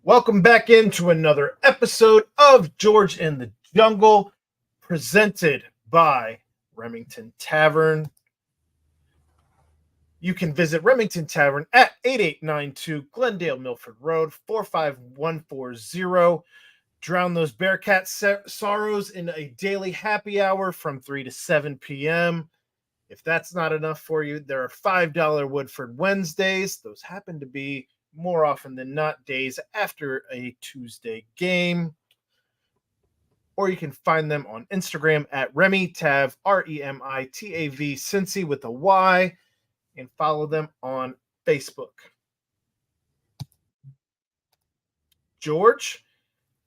Welcome back into another episode of George in the Jungle, presented by Remington Tavern. You can visit Remington Tavern at 8892 Glendale Milford Road, 45140. Drown those Bearcat sorrows in a daily happy hour from 3 to 7 p.m. If that's not enough for you, there are $5 Woodford Wednesdays. Those happen to be more often than not days after a Tuesday game. Or you can find them on Instagram at RemiTav, REMITAV, Cincy with a Y, and follow them on Facebook. George,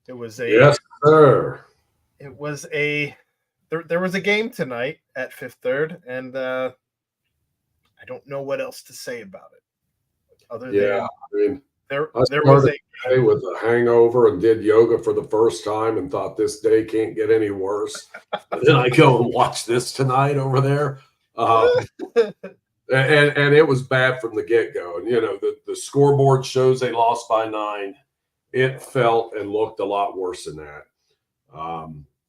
it was a yes, sir. It was a there was a game tonight at Fifth Third, and I don't know what else to say about it. Other than there was a day with a hangover and did yoga for the first time and thought this day can't get any worse. And then I go and watch this tonight over there. And it was bad from the get-go. And, you know, the scoreboard shows they lost by 9. It felt and looked a lot worse than that.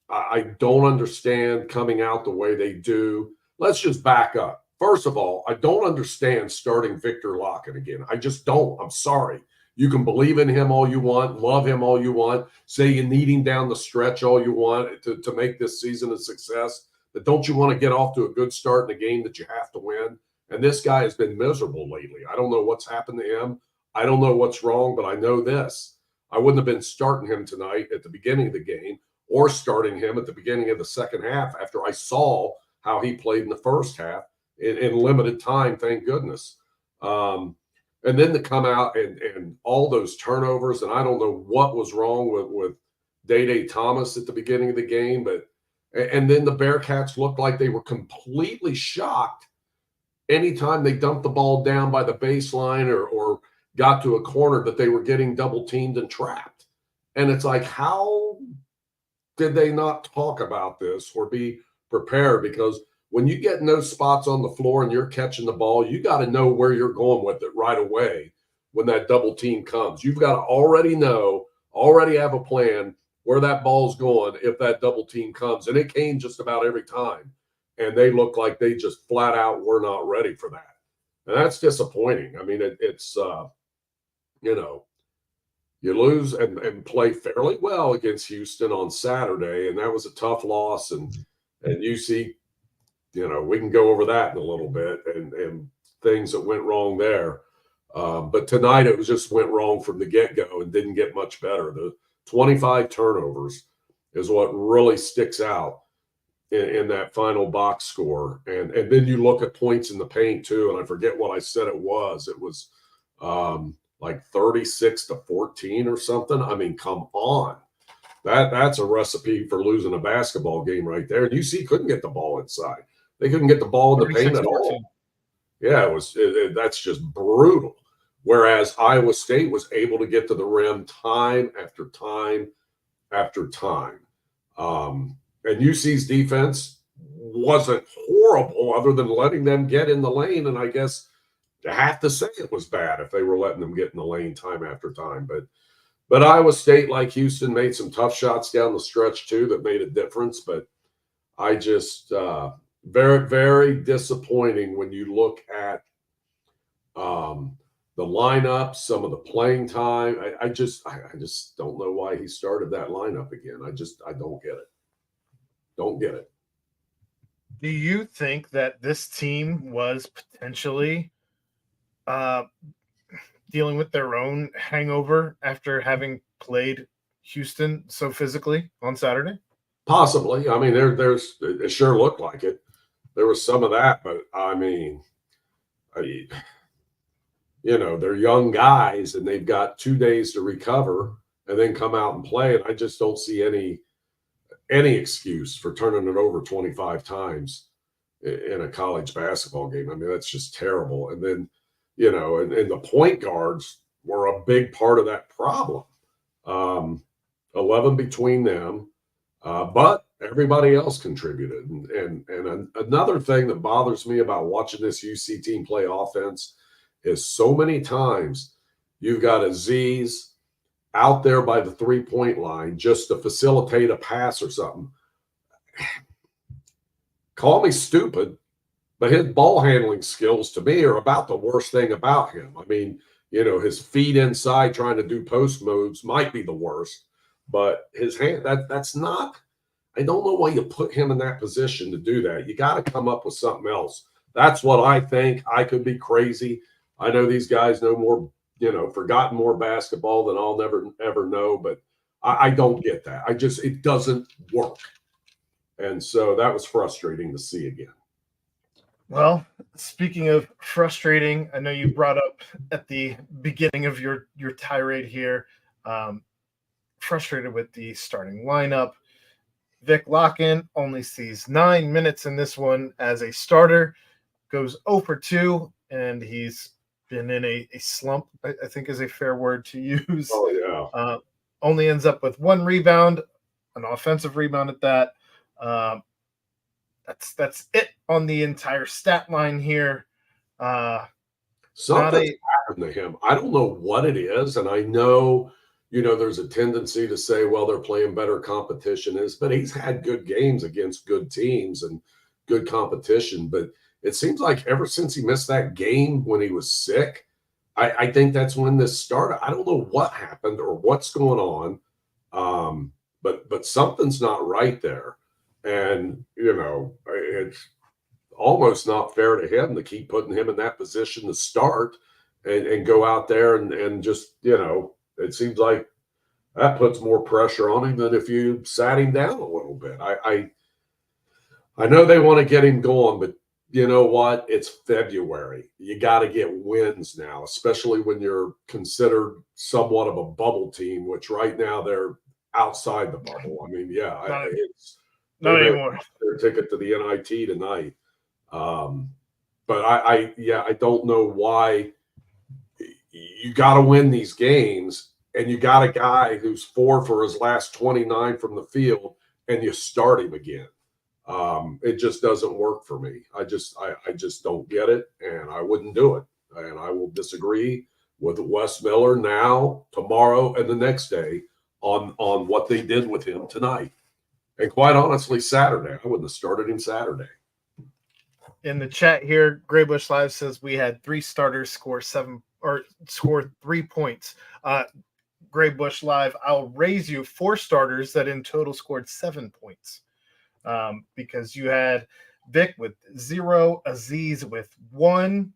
I don't understand coming out the way they do. Let's just back up. First of all, I don't understand starting Victor Lockett again. I just don't. I'm sorry. You can believe in him all you want, love him all you want, say you need him down the stretch all you want to make this season a success. But don't you want to get off to a good start in a game that you have to win? And this guy has been miserable lately. I don't know what's happened to him. I don't know what's wrong, but I know this. I wouldn't have been starting him tonight at the beginning of the game or starting him at the beginning of the second half after I saw how he played in the first half. In limited time, thank goodness. And then to come out and all those turnovers, and I don't know what was wrong with Day Thomas at the beginning of the game, and then the Bearcats looked like they were completely shocked anytime they dumped the ball down by the baseline or got to a corner that they were getting double teamed and trapped. And it's like, how did they not talk about this or be prepared? Because when you get in those spots on the floor and you're catching the ball, you got to know where you're going with it right away when that double team comes. You've got to already have a plan where that ball's going if that double team comes. And it came just about every time. And they look like they just flat out were not ready for that. And that's disappointing. I mean, it's you know, you lose and play fairly well against Houston on Saturday, and that was a tough loss. And UC, you know, we can go over that in a little bit and things that went wrong there. But tonight it just went wrong from the get-go and didn't get much better. The 25 turnovers is what really sticks out in that final box score. And then you look at points in the paint too, and I forget what I said it was. It was like 36-14 or something. I mean, come on. That's a recipe for losing a basketball game right there. And UC couldn't get the ball inside. They couldn't get the ball in the paint at all. Yeah, that's just brutal. Whereas Iowa State was able to get to the rim time after time after time. And UC's defense wasn't horrible other than letting them get in the lane. And I guess I have to say it was bad if they were letting them get in the lane time after time. But Iowa State, like Houston, made some tough shots down the stretch too that made a difference. But I just very, very disappointing when you look at the lineup, some of the playing time. I just don't know why he started that lineup again. I don't get it. Don't get it. Do you think that this team was potentially dealing with their own hangover after having played Houston so physically on Saturday? Possibly. I mean, it sure looked like it. There was some of that, but I mean, you know, they're young guys and they've got 2 days to recover and then come out and play. And I just don't see any excuse for turning it over 25 times in a college basketball game. I mean, that's just terrible. And then, you know, and the point guards were a big part of that problem. 11 between them, but everybody else contributed. And another thing that bothers me about watching this UC team play offense is so many times you've got Aziz out there by the 3-point line just to facilitate a pass or something. Call me stupid, but his ball handling skills to me are about the worst thing about him. I mean, his feet inside trying to do post moves might be the worst, but his hand, that's not, I don't know why you put him in that position to do that. You got to come up with something else. That's what I think. I could be crazy. I know these guys know more, forgotten more basketball than I'll never, ever know, but I don't get that. It doesn't work. And so that was frustrating to see again. Well, speaking of frustrating, I know you brought up at the beginning of your tirade here, frustrated with the starting lineup. Vic Locken only sees 9 minutes in this one as a starter, goes 0 for 2, and he's been in a slump, I think is a fair word to use. Oh, yeah. Only ends up with 1 rebound, an offensive rebound at that. That's it on the entire stat line here. Something's happened to him. I don't know what it is, and I know, there's a tendency to say, well, they're playing better competition, but he's had good games against good teams and good competition. But it seems like ever since he missed that game when he was sick, I think that's when this started. I don't know what happened or what's going on, but something's not right there. And, it's almost not fair to him to keep putting him in that position to start and go out there and just, it seems like that puts more pressure on him than if you sat him down a little bit. I know they want to get him going, but you know what? It's February. You got to get wins now, especially when you're considered somewhat of a bubble team, which right now they're outside the bubble. I mean, yeah, not anymore. Their ticket to the NIT tonight. But I don't know why. You got to win these games, and you got a guy who's 4 for his last 29 from the field, and you start him again. It just doesn't work for me. I just don't get it, and I wouldn't do it. And I will disagree with Wes Miller now, tomorrow, and the next day on what they did with him tonight. And quite honestly, Saturday, I wouldn't have started him Saturday. In the chat here, Graybush Live says we had 3 starters score 3 points. Graybush Live, I'll raise you 4 starters that in total scored 7 points. Because you had Vic with 0, Aziz with 1,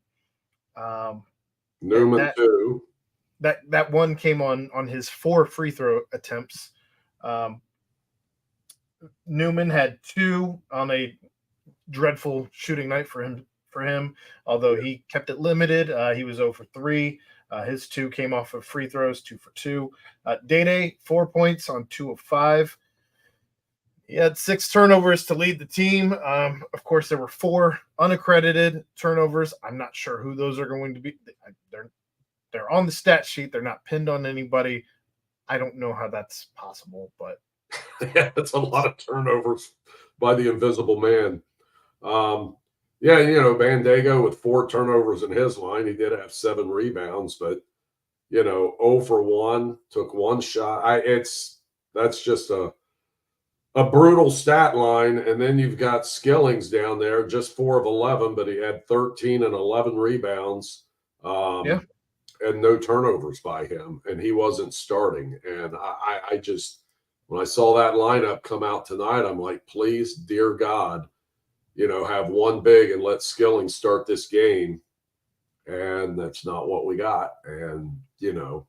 Newman 2. That one came on his 4 free throw attempts. Newman had 2 on a dreadful shooting night for him. Although he kept it limited, he was 0 for 3. His 2 came off of free throws, 2 for 2. Day 4 points on 2 of 5. He had 6 turnovers to lead the team. Of course, there were 4 unaccredited turnovers. I'm not sure who those are going to be. They're on the stat sheet. They're not pinned on anybody. I don't know how that's possible, but yeah, that's a lot of turnovers by the invisible man. Bandego with 4 turnovers in his line. He did have 7 rebounds, but 0 for 1, took 1 shot. That's just a brutal stat line. And then you've got Skillings down there, just 4 of 11, but he had 13 and 11 rebounds. And no turnovers by him, and he wasn't starting. And I just, when I saw that lineup come out tonight, I'm like, please, dear God, have 1 big and let Skillings start this game. And that's not what we got. And, the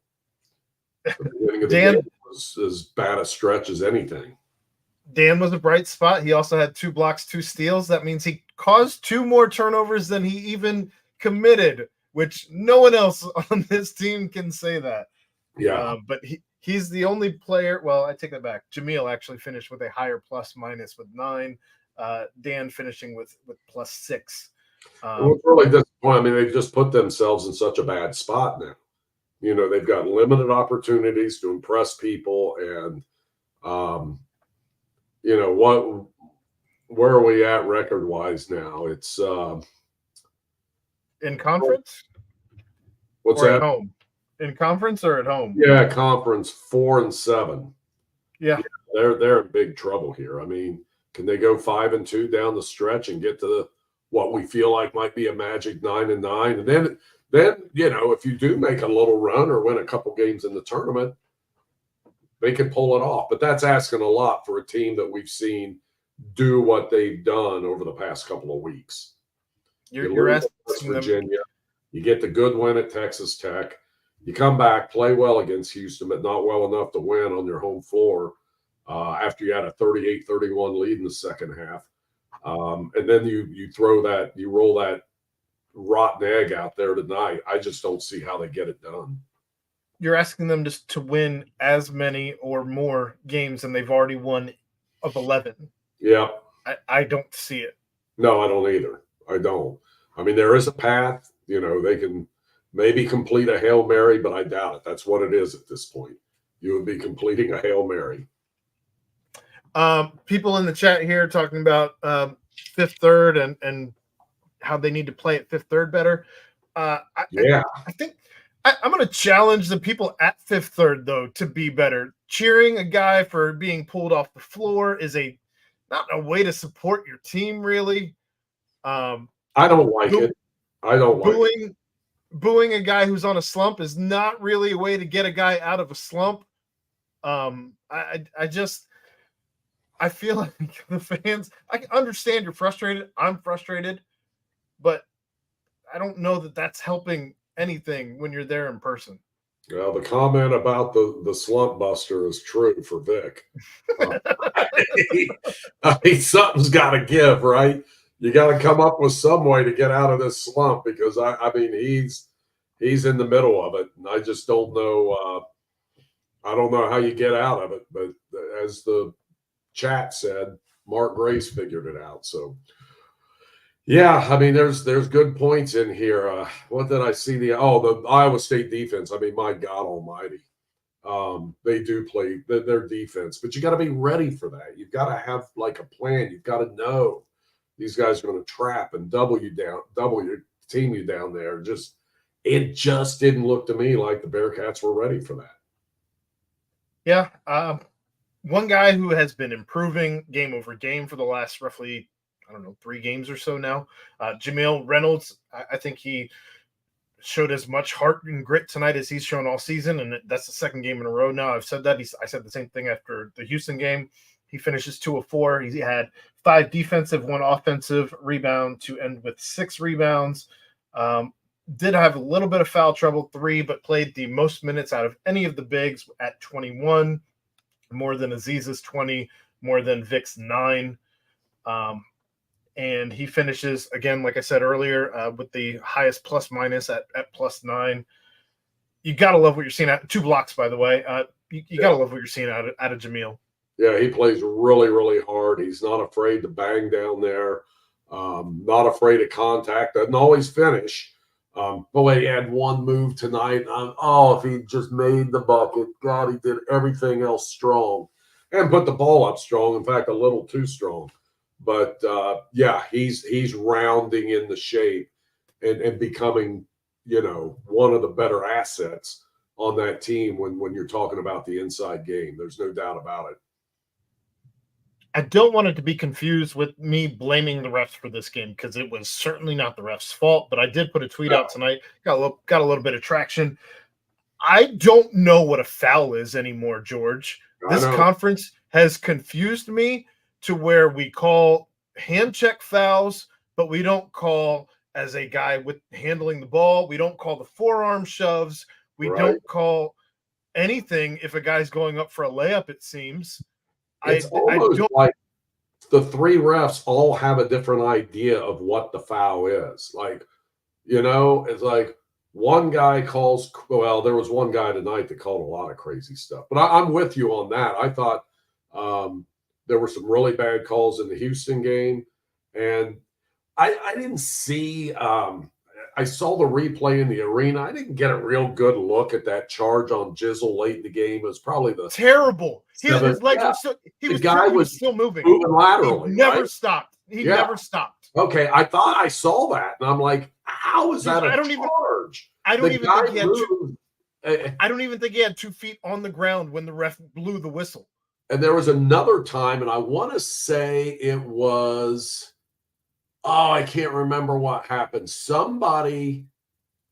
beginning of the game was as bad a stretch as anything. Dan was a bright spot. He also had 2 blocks, 2 steals. That means he caused 2 more turnovers than he even committed, which no one else on this team can say that. Yeah. But he's the only player. Well, I take that back. Jamil actually finished with a higher plus minus with 9. Dan finishing with plus 6. Well, it's really disappointing. I mean, they've just put themselves in such a bad spot now. They've got limited opportunities to impress people. And, where are we at record-wise now? It's in conference? What's or that? At home? in conference or at home? Yeah, conference 4-7. Yeah. They're in big trouble here. I mean, can they go 5-2 down the stretch and get to what we feel like might be a magic 9-9? And then if you do make a little run or win a couple games in the tournament, they can pull it off. But that's asking a lot for a team that we've seen do what they've done over the past couple of weeks. You're asking West Virginia. You get the good win at Texas Tech. You come back, play well against Houston, but not well enough to win on your home floor after you had a 38-31 lead in the second half. And then you roll that rotten egg out there tonight. I just don't see how they get it done. You're asking them just to win as many or more games than they've already won of 11. Yeah. I don't see it. No, I don't either. I don't. I mean, there is a path. They can maybe complete a Hail Mary, but I doubt it. That's what it is at this point. You would be completing a Hail Mary. People in the chat here talking about Fifth Third and how they need to play at Fifth Third better. I think I'm going to challenge the people at Fifth Third, though, to be better. Cheering a guy for being pulled off the floor is not a way to support your team, really. I don't like it. I don't like it. Booing a guy who's on a slump is not really a way to get a guy out of a slump. I feel like the fans, I can understand you're frustrated. I'm frustrated, but I don't know that that's helping anything when you're there in person. Well, the comment about the slump buster is true for Vic. I mean, something's got to give, right? You got to come up with some way to get out of this slump because I mean he's in the middle of it, and I just don't know. I don't know how you get out of it, but as the chat said, Mark Grace figured it out. So, yeah, I mean, there's good points in here. What did I see? The Iowa State defense. I mean, my God Almighty, they do play their defense, but you got to be ready for that. You've got to have like a plan. You've got to know these guys are going to trap and double you team you down there. It just didn't look to me like the Bearcats were ready for that. Yeah. One guy who has been improving game over game for the last roughly, 3 games or so now, Jamil Reynolds. I think he showed as much heart and grit tonight as he's shown all season, and that's the second game in a row now. I've said that. I said the same thing after the Houston game. He finishes 2 of 4. He had 5 defensive, 1 offensive rebound to end with 6 rebounds. Did have a little bit of foul trouble, 3, but played the most minutes out of any of the bigs at 21, more than Aziz's 20, more than Vic's 9. And he finishes, again, like I said earlier, with the highest plus minus at +9. You got to love what you're seeing. 2 blocks, by the way. You got to love what you're seeing out of Jamil. Yeah, he plays really, really hard. He's not afraid to bang down there, not afraid of contact. Doesn't always finish. Boy, he had one move tonight. If he just made the bucket. God, he did everything else strong and put the ball up strong. In fact, a little too strong. But, he's rounding in the shape and becoming, one of the better assets on that team when you're talking about the inside game. There's no doubt about it. I don't want it to be confused with me blaming the refs for this game because it was certainly not the refs' fault, but I did put a tweet out tonight. Got a little bit of traction. I don't know what a foul is anymore, George. This conference has confused me to where we call hand check fouls, but we don't call as a guy with handling the ball. We don't call the forearm shoves. We don't call anything if a guy's going up for a layup, it seems. It's almost like the 3 refs all have a different idea of what the foul is. Like, it's like one guy calls – well, there was one guy tonight that called a lot of crazy stuff. But I'm with you on that. I thought there were some really bad calls in the Houston game. And I didn't see I saw the replay in the arena. I didn't get a real good look at that charge on Jizzle late in the game. It was probably the terrible. His legs were still. He was still moving laterally. He never stopped. He never stopped. Okay, I thought I saw that, and I'm like, how is that a charge? I don't even think he had. I don't even think he had 2 feet on the ground when the ref blew the whistle. And there was another time, and I want to say it was, I can't remember what happened.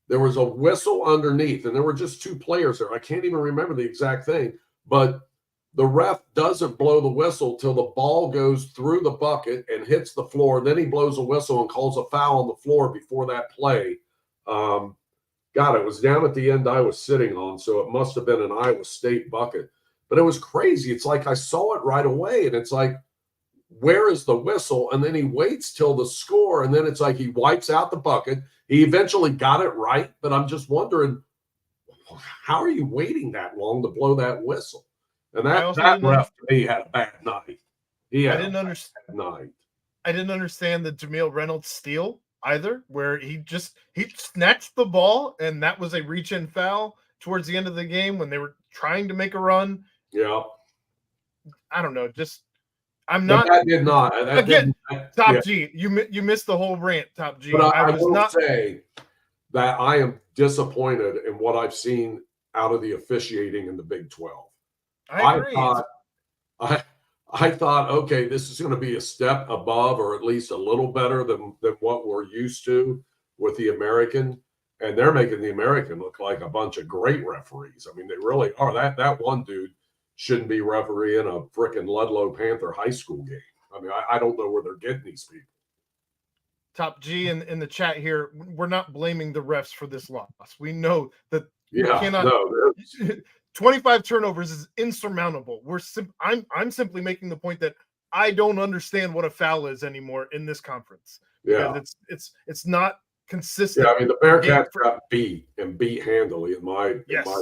There was a whistle underneath, and there were just 2 players there. I can't even remember the exact thing, but the ref doesn't blow the whistle till the ball goes through the bucket and hits the floor. Then he blows a whistle and calls a foul on the floor before that play. God, it was down at the end I was sitting on, so it must have been an Iowa State bucket. But it was crazy. It's like I saw it right away, and it's like, where is the whistle? And then he waits till the score, and then it's like he wipes out the bucket. He eventually got it right, but I'm just wondering, how are you waiting that long to blow that whistle? And that ref to me had a bad night. I didn't understand the Jameel Reynolds steal either, where he snatched the ball, and that was a reach-in foul towards the end of the game when they were trying to make a run. Yeah. I don't know. That did not. Top G, you missed the whole rant, Top G. But I will say that I am disappointed in what I've seen out of the officiating in the Big 12. I agree. I thought, okay, this is going to be a step above, or at least a little better than what we're used to with the American. And they're making the American look like a bunch of great referees. I mean, they really are. That one dude shouldn't be refereeing a freaking Ludlow Panther high school game. I mean, I don't know where they're getting these people. Top G in the chat here, we're not blaming the refs for this loss. We know that you cannot. No, 25 turnovers is insurmountable. I'm simply making the point that I don't understand what a foul is anymore in this conference. Yeah, it's not consistent. Yeah, I mean the Bearcats got beat handily in my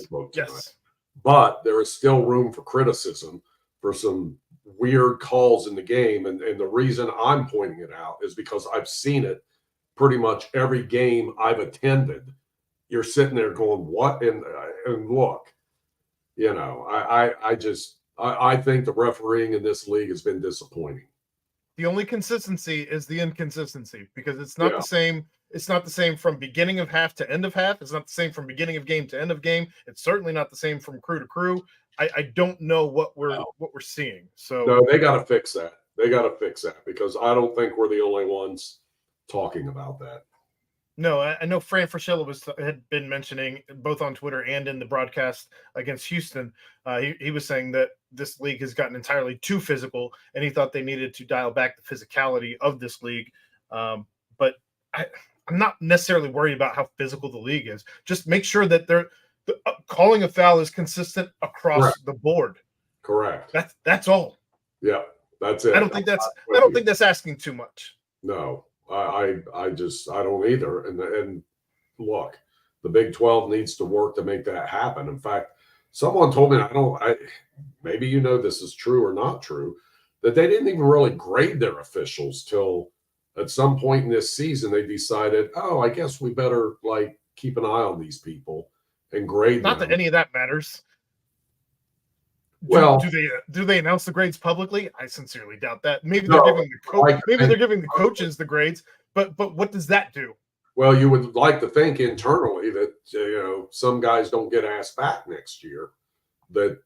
book tonight. Yes. But there is still room for criticism for some weird calls in the game. And the reason I'm pointing it out is because I've seen it pretty much every game I've attended. You're sitting there going, what? And look, I think the refereeing in this league has been disappointing. The only consistency is the inconsistency, because it's not the same. It's not the same from beginning of half to end of half. It's not the same from beginning of game to end of game. It's certainly not the same from crew to crew. I don't know what we're seeing. So no, they got to fix that. They got to fix that, because I don't think we're the only ones talking about that. No, I know Fran Fraschilla had been mentioning both on Twitter and in the broadcast against Houston. He was saying that this league has gotten entirely too physical, and he thought they needed to dial back the physicality of this league. But I'm not necessarily worried about how physical the league is. Just make sure that calling a foul is consistent across the board. Correct. That's all. Yeah, that's it. I don't think that's asking too much. No, I don't either. And look, the Big 12 needs to work to make that happen. In fact, someone told me, maybe this is true or not true, that they didn't even really grade their officials till at some point in this season. They decided, I guess we better keep an eye on these people and grade them. Not that any of that matters. Well, do they announce the grades publicly? I sincerely doubt that. Maybe they're giving the coaches the grades, but what does that do? Well, you would like to think internally that some guys don't get asked back next year, that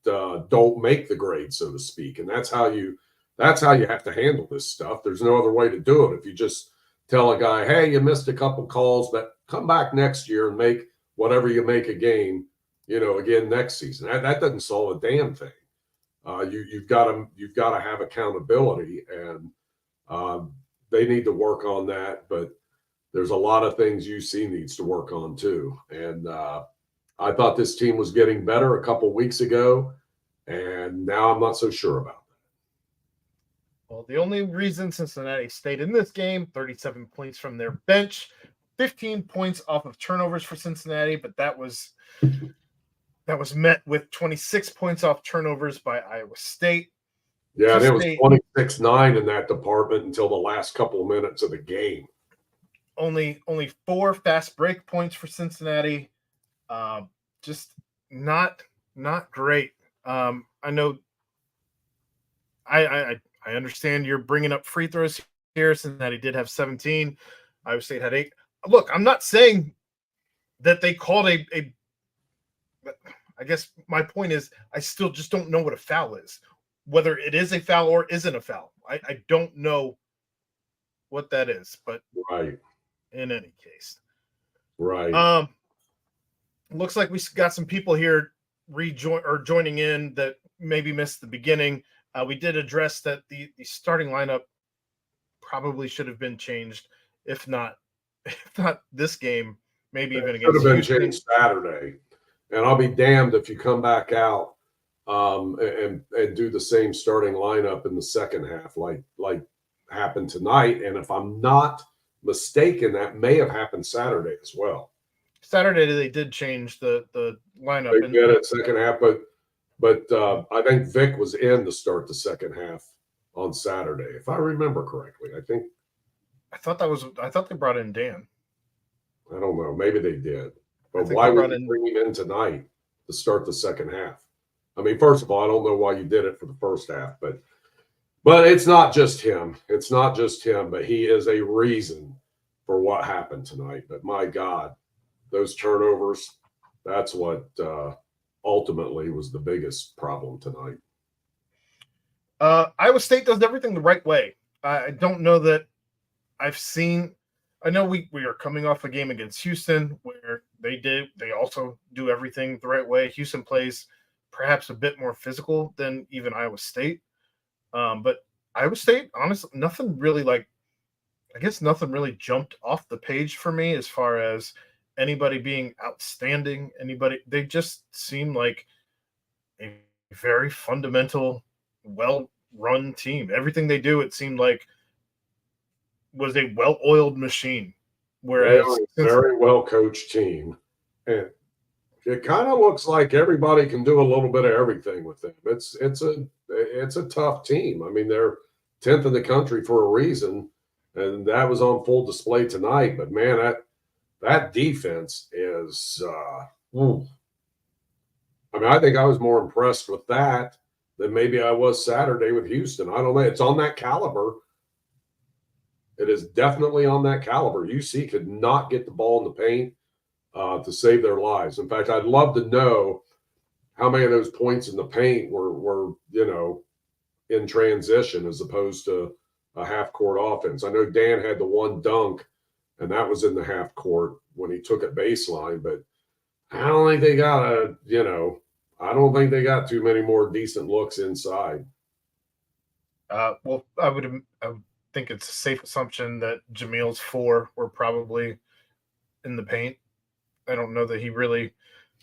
don't make the grade, so to speak, and that's how you have to handle this stuff. There's no other way to do it. If you just tell a guy, hey, you missed a couple calls, but come back next year and make whatever you make a game, again next season. That doesn't solve a damn thing. You've got to have accountability, and they need to work on that. But there's a lot of things UC needs to work on too. And I thought this team was getting better a couple weeks ago, and now I'm not so sure about that. Well, the only reason Cincinnati stayed in this game, 37 points from their bench, 15 points off of turnovers for Cincinnati, but that was met with 26 points off turnovers by Iowa State. Yeah, and it was 26-9 in that department until the last couple of minutes of the game. Only 4 fast break points for Cincinnati. Just not great. I know. I understand you're bringing up free throws here. Cincinnati did have 17. Iowa State had 8. Look, I'm not saying that they called a I guess my point is I still just don't know what a foul is, whether it is a foul or isn't a foul. I don't know what that is, but Right. in any case, Right. looks like we got some people here joining in that maybe missed the beginning. We did address that the starting lineup probably should have been changed, if not this game, maybe even It should have against been Houston. changed Saturday. And I'll be damned if you come back out and do the same starting lineup in the second half like happened tonight. And if I'm not mistaken, that may have happened Saturday as well. Saturday they did change the lineup. They did it second half, but I think Vic was in to start the second half on Saturday, if I remember correctly. I thought they brought in Dan. I don't know. Maybe they did. But why would you bring him in tonight to start the second half? I mean, first of all, I don't know why you did it for the first half, but it's not just him. It's not just him, but he is a reason for what happened tonight. But my God, those turnovers, that's what ultimately was the biggest problem tonight. Iowa State does everything the right way. I don't know that I've seen. I know we are coming off a game against Houston where they also do everything the right way. Houston plays perhaps a bit more physical than even Iowa State. But Iowa State, honestly, nothing really jumped off the page for me as far as anybody being outstanding. They just seem like a very fundamental, well-run team. Everything they do, it seemed like, was a well-oiled machine. Whereas they are a very well-coached team, and it kind of looks like everybody can do a little bit of everything with them. It's a tough team. I mean, they're 10th in the country for a reason, and that was on full display tonight. But man, that defense is. I mean, I think I was more impressed with that than maybe I was Saturday with Houston. I don't know. It's on that caliber. It is definitely on that caliber. UC could not get the ball in the paint to save their lives. In fact, I'd love to know how many of those points in the paint were in transition as opposed to a half-court offense. I know Dan had the one dunk, and that was in the half court when he took it baseline. But I don't think they got I don't think they got too many more decent looks inside. Well, I would think it's a safe assumption that Jamil's 4 were probably in the paint. I don't know that he really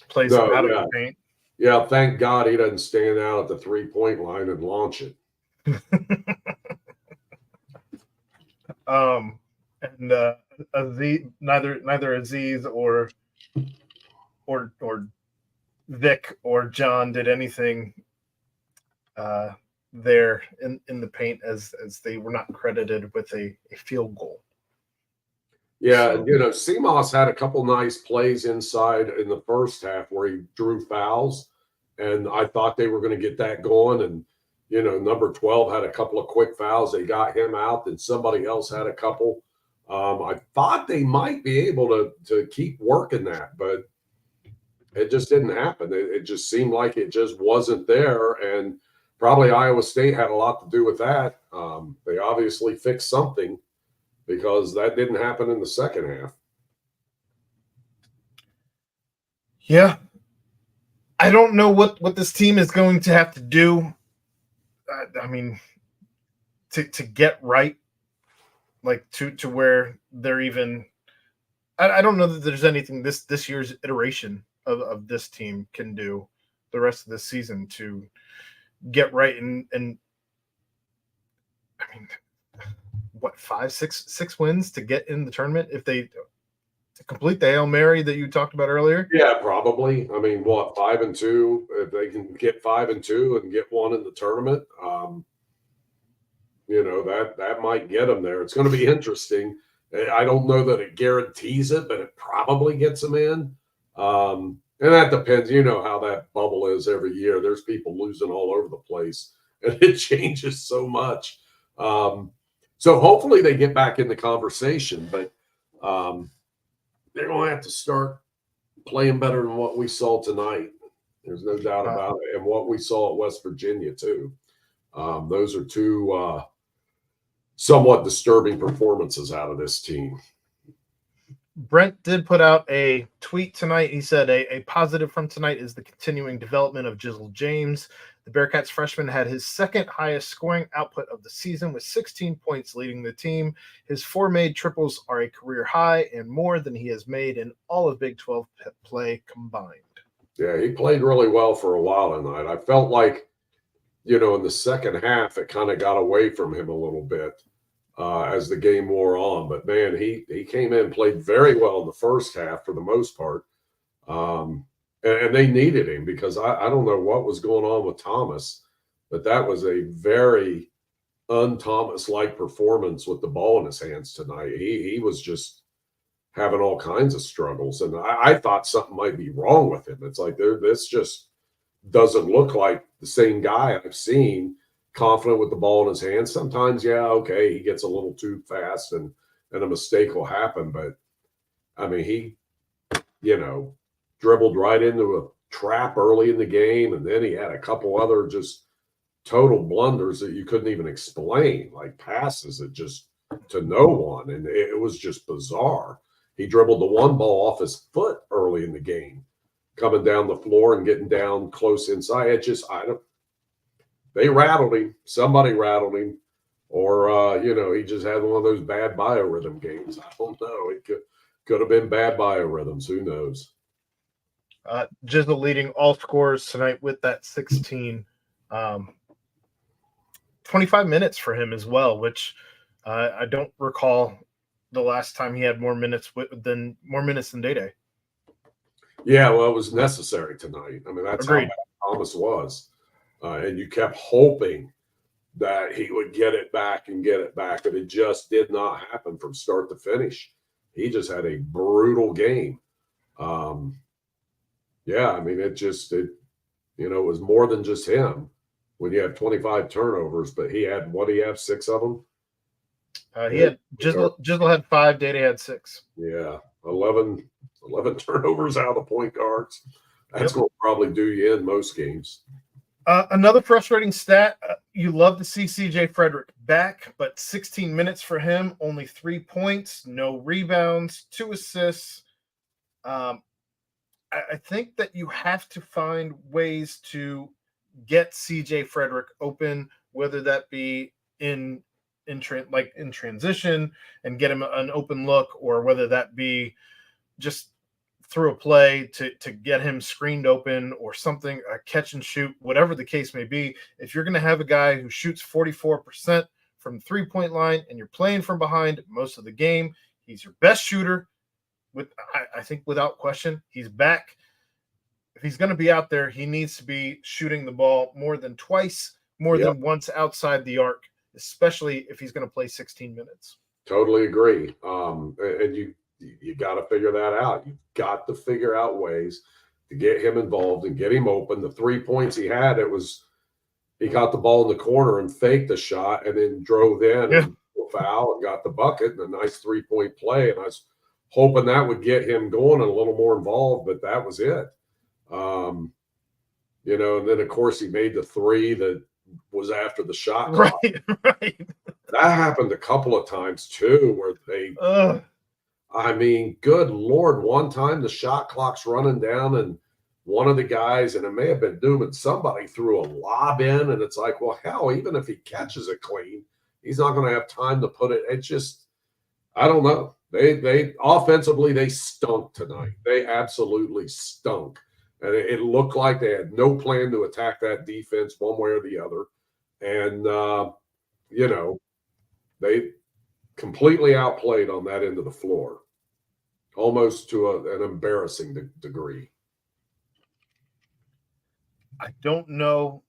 plays out of the paint. Yeah, thank God he doesn't stand out at the 3-point line and launch it. And Aziz, neither Aziz or Vic or John did anything there in the paint as they were not credited with a field goal. Yeah, Seamoss had a couple nice plays inside in the first half where he drew fouls, and I thought they were going to get that going. And number 12 had a couple of quick fouls. They got him out, and somebody else had a couple. I thought they might be able to keep working that, but it just didn't happen. It just seemed like it just wasn't there, and probably Iowa State had a lot to do with that. They obviously fixed something because that didn't happen in the second half. Yeah. I don't know what this team is going to have to do. I mean, to get right, like to where they're even. I don't know that there's anything this year's iteration of this team can do the rest of the season to get right and I mean, what 5-6 wins to get in the tournament if they to complete the Hail Mary that you talked about earlier? Yeah, probably. I mean, 5-2? If they can get 5-2 and get one in the tournament, that might get them there. It's going to be interesting. I don't know that it guarantees it, but it probably gets them in. And that depends. You know how that bubble is every year. There's people losing all over the place, and it changes so much. So hopefully they get back in the conversation, but they're going to have to start playing better than what we saw tonight. There's no doubt about it. And what we saw at West Virginia, too. Those are two somewhat disturbing performances out of this team. Brent did put out a tweet tonight. He said a positive from tonight is the continuing development of Jizzle James. The Bearcats freshman had his second highest scoring output of the season with 16 points leading the team. His 4 made triples are a career high and more than he has made in all of Big 12 play combined. Yeah, he played really well for a while tonight. I felt like, in the second half, it kind of got away from him a little bit as the game wore on. But, man, he came in and played very well in the first half for the most part. And they needed him because I don't know what was going on with Thomas, but that was a very un-Thomas-like performance with the ball in his hands tonight. He was just having all kinds of struggles, and I thought something might be wrong with him. It's like this just doesn't look like the same guy I've seen confident with the ball in his hands. Sometimes, yeah, okay, he gets a little too fast and a mistake will happen, but I mean, he, dribbled right into a trap early in the game, and then he had a couple other just total blunders that you couldn't even explain, like passes that just to no one, and it was just bizarre. He dribbled the one ball off his foot early in the game, coming down the floor and getting down close inside. They rattled him. Somebody rattled him, or he just had one of those bad biorhythm games. I don't know. It could have been bad biorhythms. Who knows? Jizzle leading all scorers tonight with that 16. 25 minutes for him as well, which I don't recall the last time he had more minutes than Day-Day. Yeah, well, it was necessary tonight. I mean, that's Agreed. How bad Thomas was. And you kept hoping that he would get it back, but it just did not happen from start to finish. He just had a brutal game. Yeah, I mean, it was more than just him when you have 25 turnovers, but he had 6 of them? Jizzle had 5, Day-Day had 6. Yeah, 11 turnovers out of the point guards. That's going to probably do you in most games. Another frustrating stat, you love to see CJ Frederick back, but 16 minutes for him, only 3 points, no rebounds, 2 assists. I think that you have to find ways to get CJ Frederick open, whether that be in transition and get him an open look, or whether that be just through a play to get him screened open or something, a catch and shoot, whatever the case may be. If you're going to have a guy who shoots 44% from the 3-point line and you're playing from behind most of the game, he's your best shooter. I think without question, he's back. If he's going to be out there, he needs to be shooting the ball more than twice, than once outside the arc, especially if he's going to play 16 minutes. Totally agree. And you got to figure that out. You've got to figure out ways to get him involved and get him open. The 3 points he had, he got the ball in the corner and faked the shot and then drove in and foul and got the bucket and a nice 3-point play. And I was hoping that would get him going and a little more involved, but that was it. And then of course he made the 3 that was after the shot clock. Right. That happened a couple of times too, where I mean, good Lord, one time the shot clock's running down and one of the guys, and it may have been Newman, somebody threw a lob in, and it's like, well, hell, even if he catches it clean, he's not going to have time to put it. It just, I don't know. They offensively, they stunk tonight. They absolutely stunk. And it looked like they had no plan to attack that defense one way or the other. And, they completely outplayed on that end of the floor, almost to an embarrassing degree. I don't know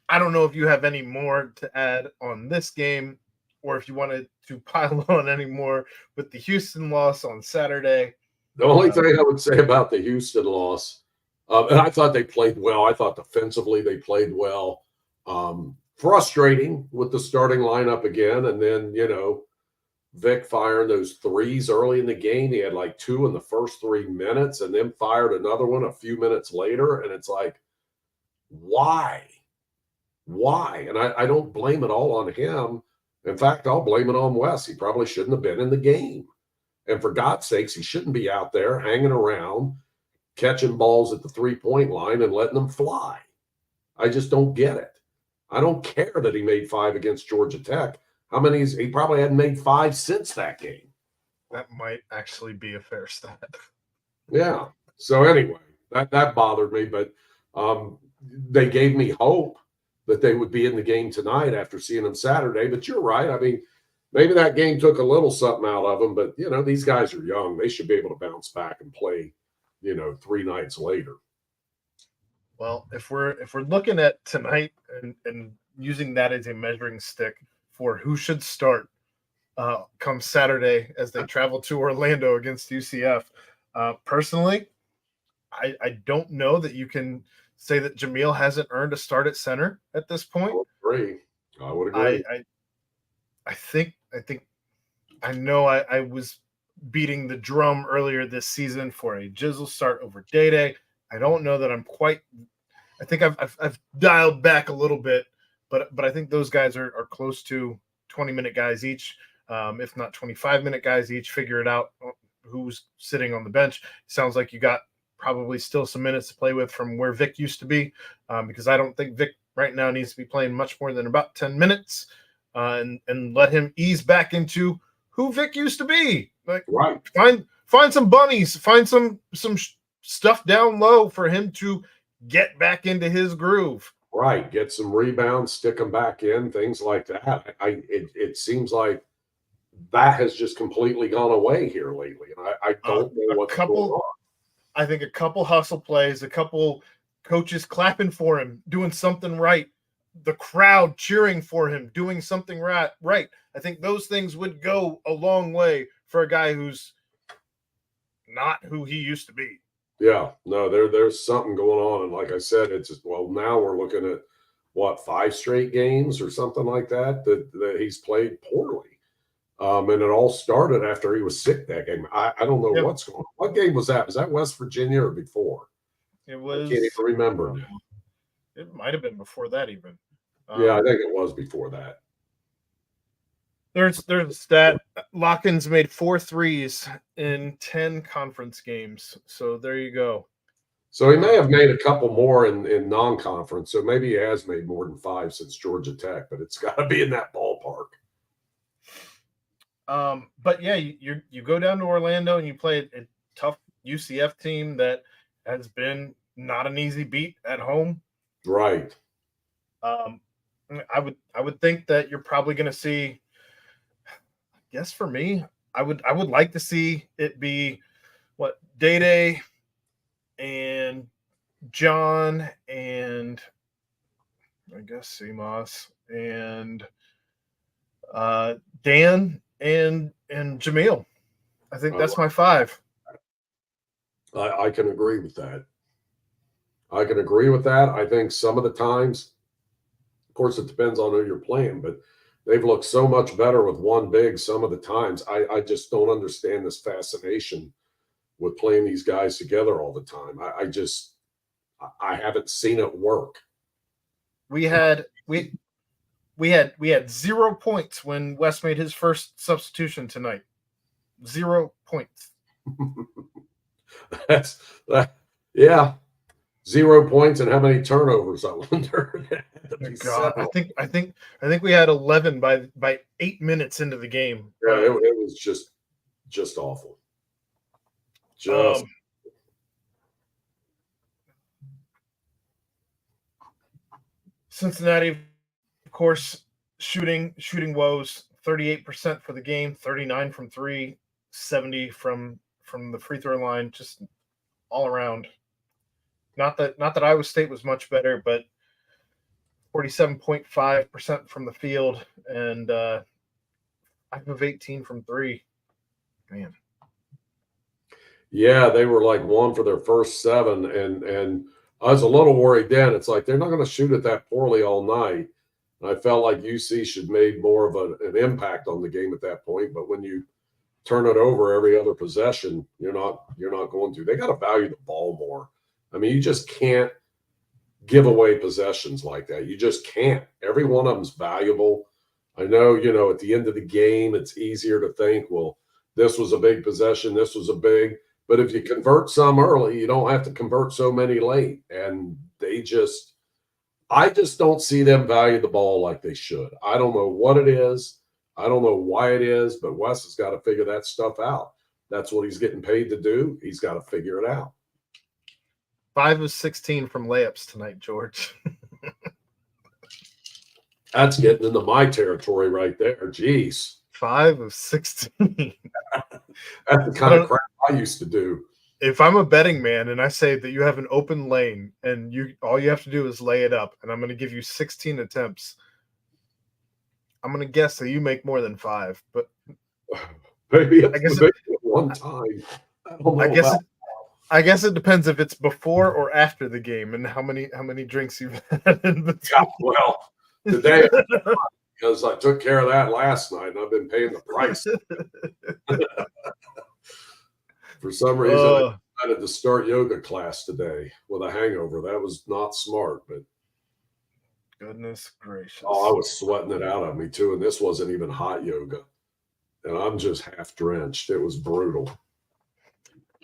if you have any more to add on this game, or if you wanted to pile on any more with the Houston loss on Saturday. The only thing I would say about the Houston loss, and I thought they played well. I thought defensively they played well. Frustrating with the starting lineup again. And then, Vic firing those threes early in the game. He had like 2 in the first 3 minutes and then fired another one a few minutes later. And it's like, why? Why? And I don't blame it all on him. In fact, I'll blame it on Wes. He probably shouldn't have been in the game. And for God's sakes, he shouldn't be out there hanging around, catching balls at the 3-point line and letting them fly. I just don't get it. I don't care that he made 5 against Georgia Tech. How many he probably hadn't made 5 since that game. That might actually be a fair stat. Yeah. So anyway, that bothered me, but they gave me hope that they would be in the game tonight after seeing them Saturday. But you're right. I mean, maybe that game took a little something out of them, but these guys are young. They should be able to bounce back and play, 3 nights later. Well, if we're looking at tonight and using that as a measuring stick for who should start come Saturday as they travel to Orlando against UCF, personally, I don't know that you can say that Jamil hasn't earned a start at center at this point. I would agree. I think I know I was beating the drum earlier this season for a Jizzle start over Day. I don't know that I'm quite. I think I've dialed back a little bit, but I think those guys are close to 20-minute guys each, if not 25-minute guys each. Figure it out who's sitting on the bench. Sounds like you got probably still some minutes to play with from where Vic used to be, because I don't think Vic right now needs to be playing much more than about 10 minutes, and let him ease back into who Vic used to be. Like, right. Find some bunnies, find some stuff down low for him to get back into his groove. Right. Get some rebounds, stick them back in, things like that. It seems like that has just completely gone away here lately. And I don't know what's going on. I think a couple hustle plays, a couple coaches clapping for him, doing something right, the crowd cheering for him, doing something right. I think those things would go a long way for a guy who's not who he used to be. Yeah, no, there's something going on. And like I said, it's just, well, now we're looking at 5 straight games or something like that he's played poorly. And it all started after he was sick that game. I don't know what's going on. What game was that? Was that West Virginia or before? It was. I can't even remember now. It might have been before that even. Yeah, I think it was before that. There's a stat. Lockins made 4 threes in 10 conference games. So there you go. So he may have made a couple more in non-conference. So maybe he has made more than 5 since Georgia Tech, but it's got to be in that ballpark. But yeah, you go down to Orlando and you play a tough UCF team that has been not an easy beat at home. Right. I would think that you're probably going to see. I guess for me, I would like to see it be what Day and John and I guess Seamoss and Dan and Jamil. I think that's my 5. I can agree with that. I think some of the times, of course, it depends on who you're playing, but they've looked so much better with one big some of the times. I just don't understand this fascination with playing these guys together all the time. I haven't seen it work. We had 0 points when Wes made his first substitution tonight. 0 points. Yeah. 0 points and how many turnovers, I wonder. God, I think we had 11 by 8 minutes into the game. Yeah, it was just awful. Cincinnati, of course, shooting woes. 38% for the game, 39 from 3, 70 from the free throw line, just all around. Not that Iowa State was much better, but 47.5% from the field and 5 of 18 from 3. Man. Yeah, they were like 1 for their first 7, and I was a little worried then. It's like they're not going to shoot it that poorly all night. And I felt like UC should made more of an impact on the game at that point. But when you turn it over every other possession, you're not going to. They got to value the ball more. I mean, you just can't give away possessions like that. You just can't. Every one of them's valuable. I know, at the end of the game, it's easier to think, well, this was a big possession, this was a big, but if you convert some early, you don't have to convert so many late. And I just don't see them value the ball like they should. I don't know what it is. I don't know why it is, but Wes has got to figure that stuff out. That's what he's getting paid to do. He's got to figure it out. 5 of 16 from layups tonight, George. That's getting into my territory right there. Jeez. 5 of 16. That's the kind of crap I used to do. If I'm a betting man and I say that you have an open lane and all you have to do is lay it up, and I'm going to give you 16 attempts, I'm going to guess that you make more than 5. But maybe it's one time. I guess it depends if it's before or after the game and how many drinks you've had in between. Yeah, well, today because I took care of that last night and I've been paying the price. For some reason, I decided to start yoga class today with a hangover. That was not smart, but goodness gracious. Oh, I was sweating it out of me too. And this wasn't even hot yoga. And I'm just half drenched. It was brutal.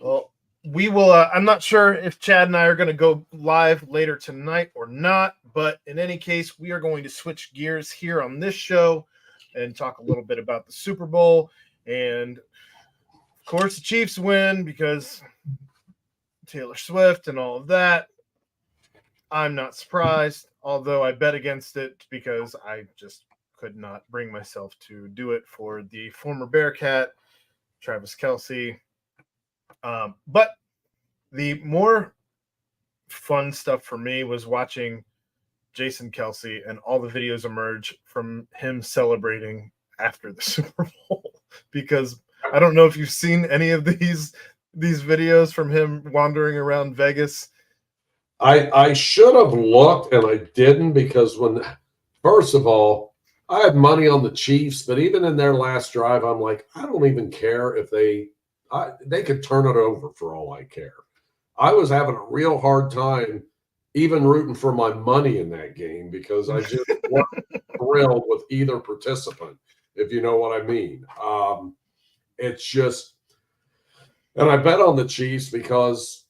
Well, we will. I'm not sure if Chad and I are going to go live later tonight or not, but in any case, we are going to switch gears here on this show and talk a little bit about the Super Bowl. And of course, the Chiefs win because Taylor Swift and all of that. I'm not surprised, although I bet against it because I just could not bring myself to do it for the former Bearcat, Travis Kelce. But the more fun stuff for me was watching Jason Kelce and all the videos emerge from him celebrating after the Super Bowl, because I don't know if you've seen any of these videos from him wandering around Vegas. I should have looked and I didn't, because first of all, I had money on the Chiefs, but even in their last drive, I'm like, I don't even care if they could turn it over for all I care. I was having a real hard time even rooting for my money in that game because I just wasn't thrilled with either participant, if you know what I mean. It's just, and I bet on the Chiefs because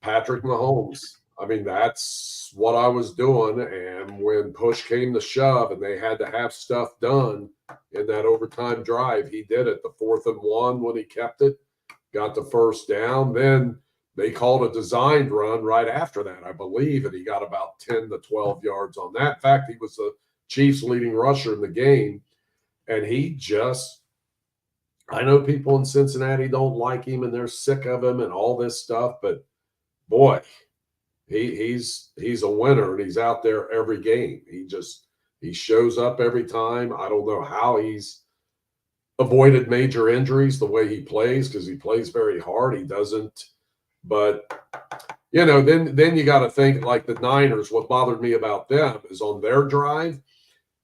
Patrick Mahomes. I mean, that's what I was doing. And when push came to shove and they had to have stuff done in that overtime drive, he did it. The 4th and 1 when he kept it, got the first down. Then they called a designed run right after that, I believe, and he got about 10 to 12 yards on that. In fact, he was the Chiefs' leading rusher in the game. And he just, I know people in Cincinnati don't like him and they're sick of him and all this stuff, but boy, he's a winner and he's out there every game. He shows up every time. I don't know how he's avoided major injuries the way he plays, because he plays very hard. He doesn't, but then you got to think like the Niners. What bothered me about them is on their drive,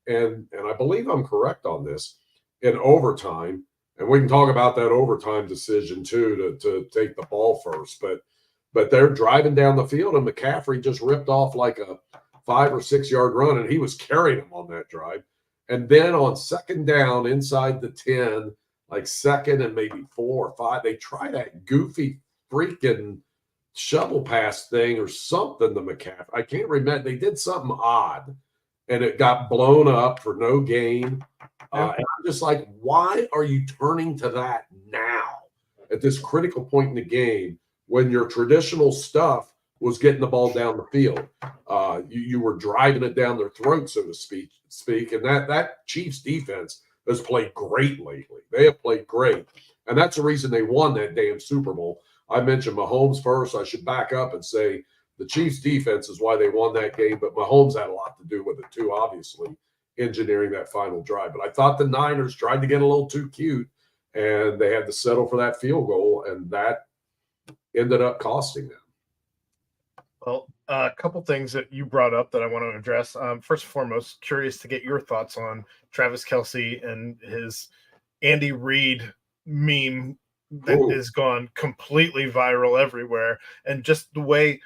and I believe I'm correct on this, in overtime, and we can talk about that overtime decision too to take the ball first, but they're driving down the field and McCaffrey just ripped off like a 5 or 6 yard run, and he was carrying them on that drive. And then on second down inside the 10, like second and maybe 4 or 5, they try that goofy freaking shovel pass thing or something to McCaffrey. I can't remember. They did something odd, and it got blown up for no gain. And I'm just like, why are you turning to that now at this critical point in the game when your traditional stuff was getting the ball down the field? You were driving it down their throat, so to speak. And that Chiefs defense has played great lately. They have played great. And that's the reason they won that damn Super Bowl. I mentioned Mahomes first. I should back up and say the Chiefs defense is why they won that game, but Mahomes had a lot to do with it too, obviously, engineering that final drive. But I thought the Niners tried to get a little too cute, and they had to settle for that field goal, and that ended up costing them. Well, A couple things that you brought up that I want to address. First and foremost, curious to get your thoughts on Travis Kelce and his Andy Reid meme that Ooh. has gone completely viral everywhere, and just the way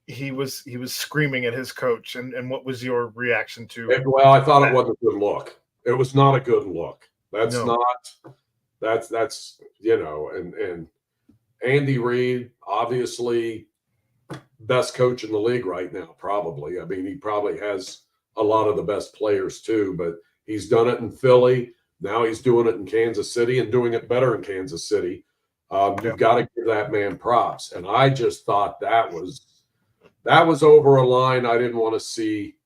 he was screaming at his coach. And what was your reaction to Well, I thought it that? wasn't a good look. It was not a good look. That's No, not. That's and Andy Reid, obviously best coach in the league right now, probably. I mean, he probably has a lot of the best players too, but he's done it in Philly. Now he's doing it in Kansas City and doing it better in Kansas City. yeah. You've got to give that man props. And I just thought that was over a line I didn't want to see.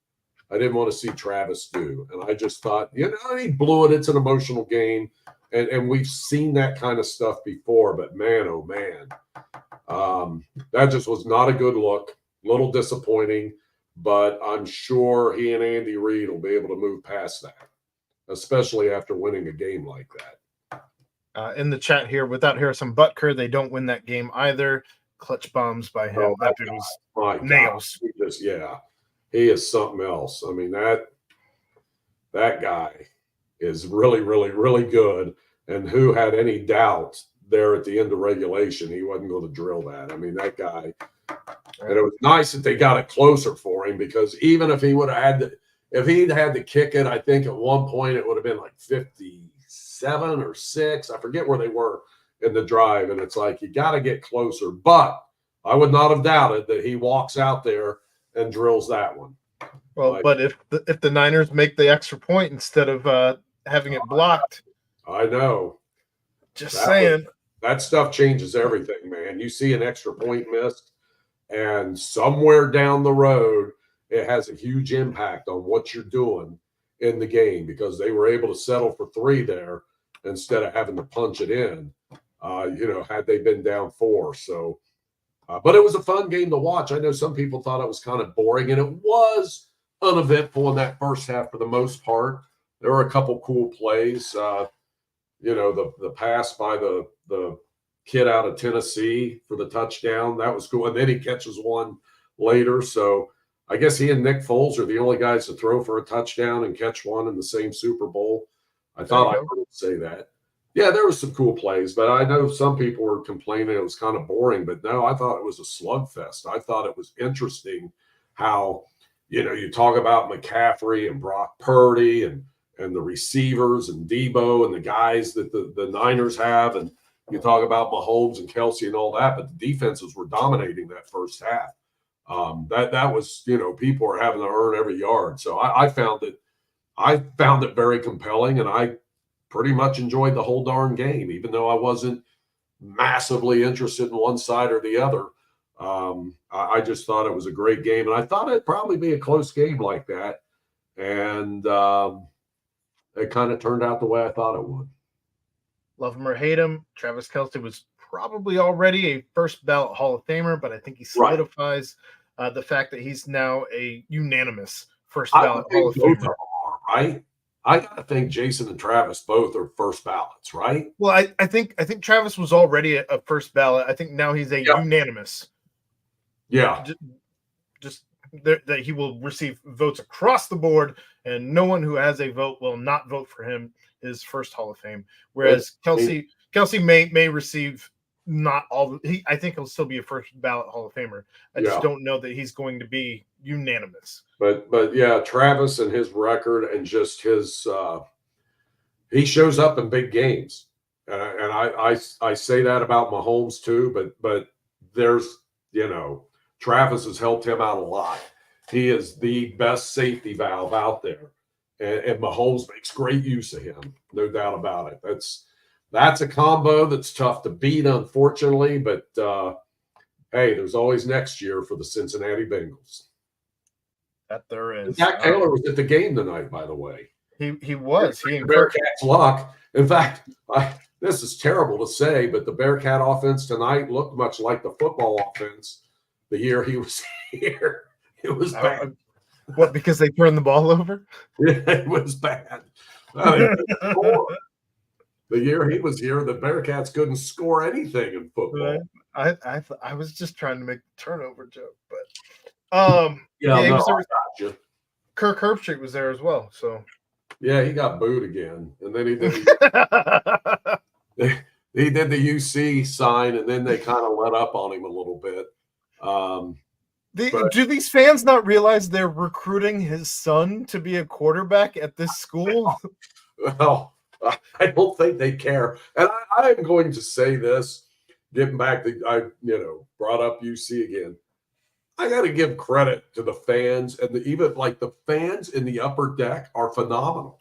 I didn't want to see Travis do. And I just thought, he blew it. It's an emotional game. And we've seen that kind of stuff before, but man, oh man, that just was not a good look. A little disappointing, but I'm sure he and Andy Reid will be able to move past that, especially after winning a game like that. In the chat here, without Harrison Butker, they don't win that game either. Clutch bombs by him. Oh, That dude was my nails. God. He is something else. I mean, that guy is really, really, really good. And who had any doubt there at the end of regulation he wasn't going to drill that? I mean, that guy. And it was nice that they got it closer for him, because even if he would have if he'd had to kick it, I think at one point it would have been like 57 or 6. I forget where they were in the drive. And it's like, you got to get closer. But I would not have doubted that he walks out there and drills that one. Well, but if the Niners make the extra point instead of having it blocked, I know. just saying. That stuff changes everything, man. You see an extra point missed, and somewhere down the road, it has a huge impact on what you're doing in the game, because they were able to settle for 3 there instead of having to punch it in, had they been down 4. So, but it was a fun game to watch. I know some people thought it was kind of boring, and it was uneventful in that first half for the most part. There were a couple cool plays. The pass by the kid out of Tennessee for the touchdown, that was cool. And then he catches one later. So I guess he and Nick Foles are the only guys to throw for a touchdown and catch one in the same Super Bowl. I thought I heard him say that. Yeah, there was some cool plays, but I know some people were complaining it was kind of boring. But no, I thought it was a slugfest. I thought it was interesting how, you talk about McCaffrey and Brock Purdy and the receivers and Debo and the guys that the Niners have. And you talk about Mahomes and Kelce and all that, but the defenses were dominating that first half. That was, people are having to earn every yard. So I found it very compelling, and I pretty much enjoyed the whole darn game, even though I wasn't massively interested in one side or the other. I just thought it was a great game, and I thought it'd probably be a close game like that. And it kind of turned out the way I thought it would. Love him or hate him, Travis Kelce was probably already a first ballot Hall of Famer, but I think he solidifies the fact that he's now a unanimous first ballot Hall of Famer. Right? I got to think Jason and Travis both are first ballots, right? Well, I think Travis was already a first ballot. I think now he's a unanimous. Yeah. Just that he will receive votes across the board, and no one who has a vote will not vote for him his first Hall of Fame. Whereas Kelce may receive not all. I think he'll still be a first ballot Hall of Famer. I just don't know that he's going to be unanimous. But yeah, Travis and his record and just his he shows up in big games, and I say that about Mahomes too. But there's Travis has helped him out a lot. He is the best safety valve out there, and Mahomes makes great use of him, no doubt about it. That's a combo that's tough to beat, unfortunately. But hey, there's always next year for the Cincinnati Bengals. That there is. Zach Taylor was at the game tonight, by the way. He was. He Bearcats luck. In fact, this is terrible to say, but the Bearcat offense tonight looked much like the football offense the year he was here. It was bad. What, because they turned the ball over? It was bad. The year he was here, the Bearcats couldn't score anything in football. I was just trying to make the turnover joke, Yeah, he no, was I there. got you. Kirk Herbstreit was there as well. So Yeah, he got booed again, and then he did he did the UC sign, and then they kind of let up on him a little bit. But Do these fans not realize they're recruiting his son to be a quarterback at this school? well, I don't think they care. And I am going to say this, getting back to I brought up UC again. I got to give credit to the fans, and even like the fans in the upper deck are phenomenal.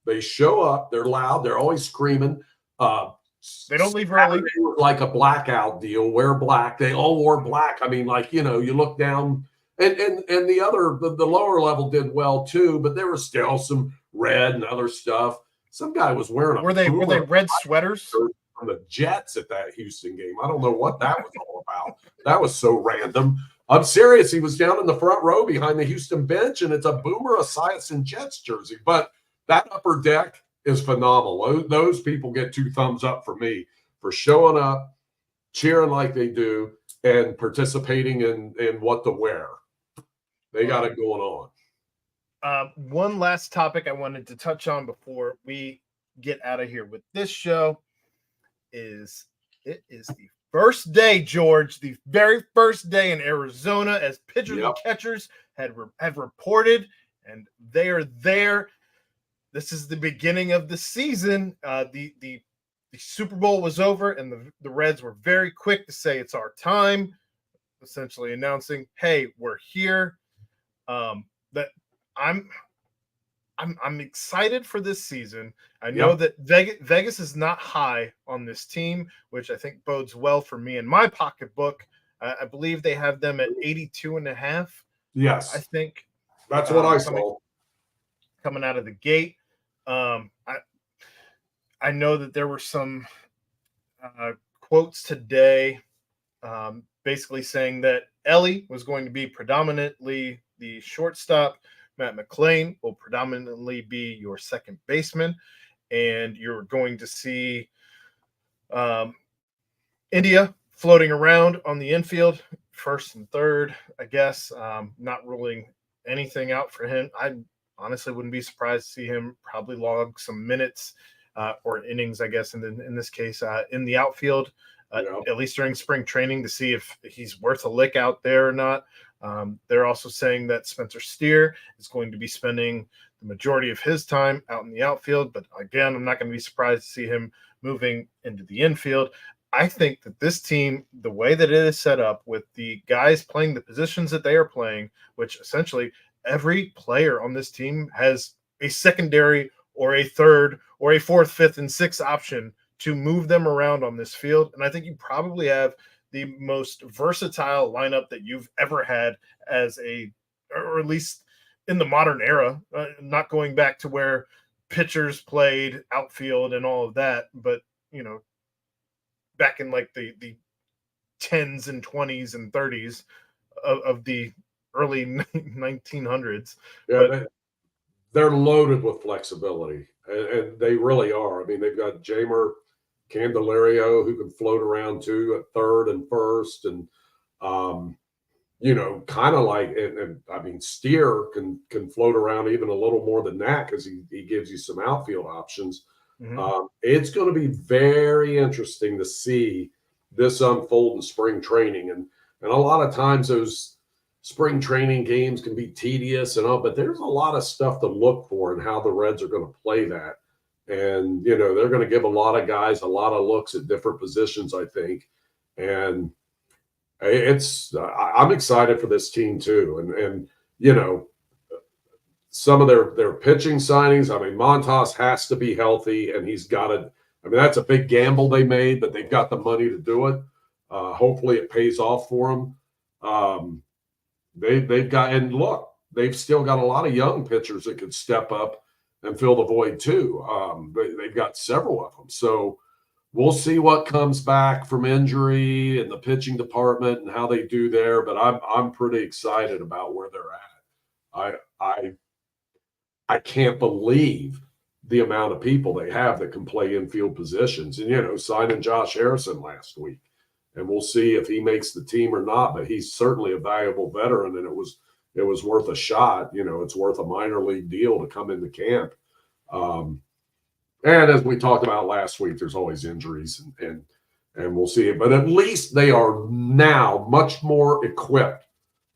They show up, they're loud, they're always screaming. They don't leave early. Saturday was like a blackout deal. Wear black. They all wore black. I mean, like, you look down, and the lower level did well too, but there was still some red and other stuff. Some guy was wearing a Were they red sweaters from the Jets at that Houston game? I don't know what that was all about. That was so random. I'm serious. He was down in the front row behind the Houston bench, and it's a Boomer Esiason Jets jersey. But that upper deck is phenomenal. Those people get 2 thumbs up for me for showing up, cheering like they do, and participating in what to wear. They got it going on. One last topic I wanted to touch on before we get out of here with this show is the first day, George, the very first day in Arizona as pitchers and catchers have reported, and they are there. This is the beginning of the season. The Super Bowl was over, and the Reds were very quick to say it's our time, essentially announcing, "Hey, we're here." That I'm excited for this season. I know that Vegas is not high on this team, which I think bodes well for me in my pocketbook. I believe they have them at 82.5. Yes, I think that's what I saw coming out of the gate. I know that there were some quotes today, basically saying that Elly was going to be predominantly the shortstop. Matt McLain will predominantly be your second baseman, and you're going to see India floating around on the infield, first and third, I guess. Not ruling anything out for him. I honestly wouldn't be surprised to see him probably log some minutes or innings, I guess, in this case, in the outfield, at least during spring training, to see if he's worth a lick out there or not. They're also saying that Spencer Steer is going to be spending the majority of his time out in the outfield. But again, I'm not going to be surprised to see him moving into the infield. I think that this team, the way that it is set up with the guys playing the positions that they are playing, which essentially every player on this team has a secondary or a third or a fourth, fifth, and sixth option to move them around on this field. And I think you probably have the most versatile lineup that you've ever had or at least in the modern era, not going back to where pitchers played outfield and all of that, but, back in like the 10s and 20s and 30s of the early 1900s. Yeah, they're loaded with flexibility, and they really are. I mean, they've got Jeimer Candelario, who can float around too at third and first, and kind of like, and I mean, Steer can float around even a little more than that because he gives you some outfield options. Mm-hmm. It's going to be very interesting to see this unfold in spring training, and a lot of times those spring training games can be tedious and all, but there's a lot of stuff to look for and how the Reds are going to play that. And, they're going to give a lot of guys a lot of looks at different positions, I think. And I'm excited for this team too. And some of their pitching signings, I mean, Montas has to be healthy, and he's got to, I mean, that's a big gamble they made, but they've got the money to do it. Hopefully it pays off for them. They've got, and look, they've still got a lot of young pitchers that could step up and fill the void too. They've got several of them. So we'll see what comes back from injury and the pitching department and how they do there. But I'm pretty excited about where they're at. I can't believe the amount of people they have that can play infield positions. And, signing Josh Harrison last week. and we'll see if he makes the team or not. But he's certainly a valuable veteran, and it was worth a shot. It's worth a minor league deal to come into camp. And as we talked about last week, there's always injuries, and we'll see it. But at least they are now much more equipped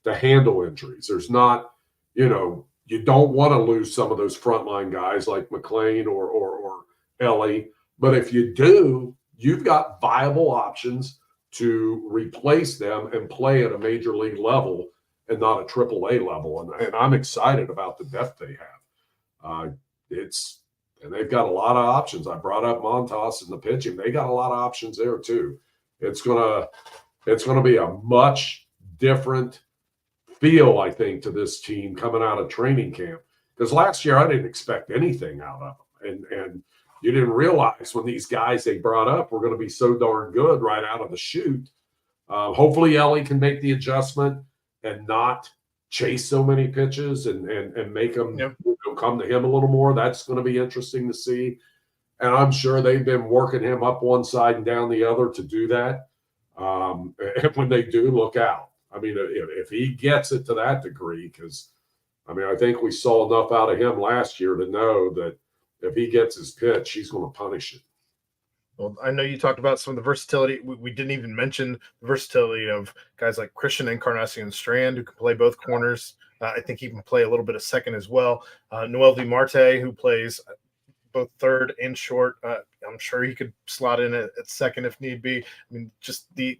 to handle injuries. There's not, you don't want to lose some of those frontline guys like McLean or Ellie. But if you do, you've got viable options to replace them and play at a major league level and not a AAA level. And I'm excited about the depth they have. And they've got a lot of options. I brought up Montas and the pitching. They got a lot of options there too. It's gonna be a much different feel, I think, to this team coming out of training camp. Because last year I didn't expect anything out of them, and you didn't realize when these guys they brought up were going to be so darn good right out of the chute. Hopefully Ellie can make the adjustment and not chase so many pitches and make them come to him a little more. That's going to be interesting to see. And I'm sure they've been working him up one side and down the other to do that. And when they do, look out. I mean, if he gets it to that degree, because, I think we saw enough out of him last year to know that if he gets his pitch, he's going to punish it. Well, I know you talked about some of the versatility. We didn't even mention the versatility of guys like Christian Encarnacion Strand, who can play both corners. I think he can play a little bit of second as well. Noelvi Marte, who plays both third and short. I'm sure he could slot in at second if need be. Just the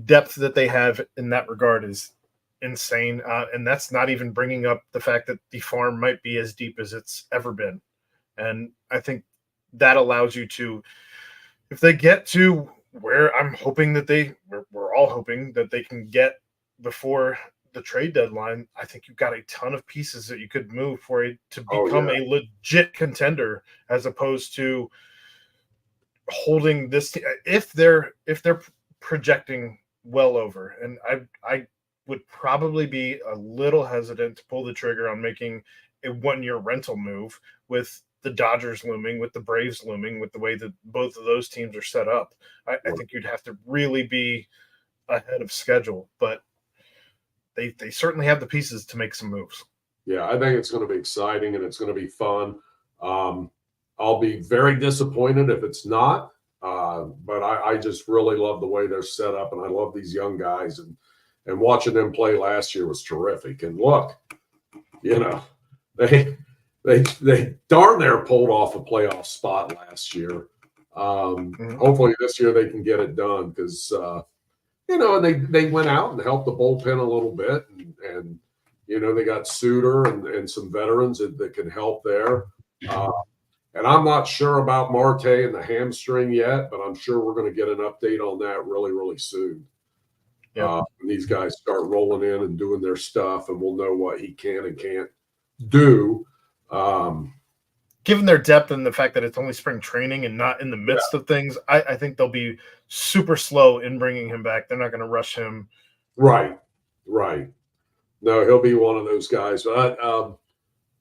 depth that they have in that regard is insane. And that's not even bringing up the fact that the farm might be as deep as it's ever been. And I think that allows you to, if they get to where I'm hoping that we're all hoping that they can get before the trade deadline, I think you've got a ton of pieces that you could move for it to become a legit contender, as opposed to holding this. If they're projecting well over, and I would probably be a little hesitant to pull the trigger on making a 1-year rental move with the Dodgers looming, with the Braves looming, with the way that both of those teams are set up. I think you'd have to really be ahead of schedule, but they certainly have the pieces to make some moves. Yeah, I think it's going to be exciting and it's going to be fun. I'll be very disappointed if it's not, but I just really love the way they're set up, and I love these young guys, and watching them play last year was terrific. And look, they darn near pulled off a playoff spot last year. Hopefully this year they can get it done, because and they went out and helped the bullpen a little bit, and they got Suter and some veterans that can help there. And I'm not sure about Marte and the hamstring yet, but I'm sure we're going to get an update on that really, really soon. When these guys start rolling in and doing their stuff, and we'll know what he can and can't do. Given their depth and the fact that it's only spring training and not in the midst of things, I think they'll be super slow in bringing him back. They're not going to rush him. Right. No, he'll be one of those guys. But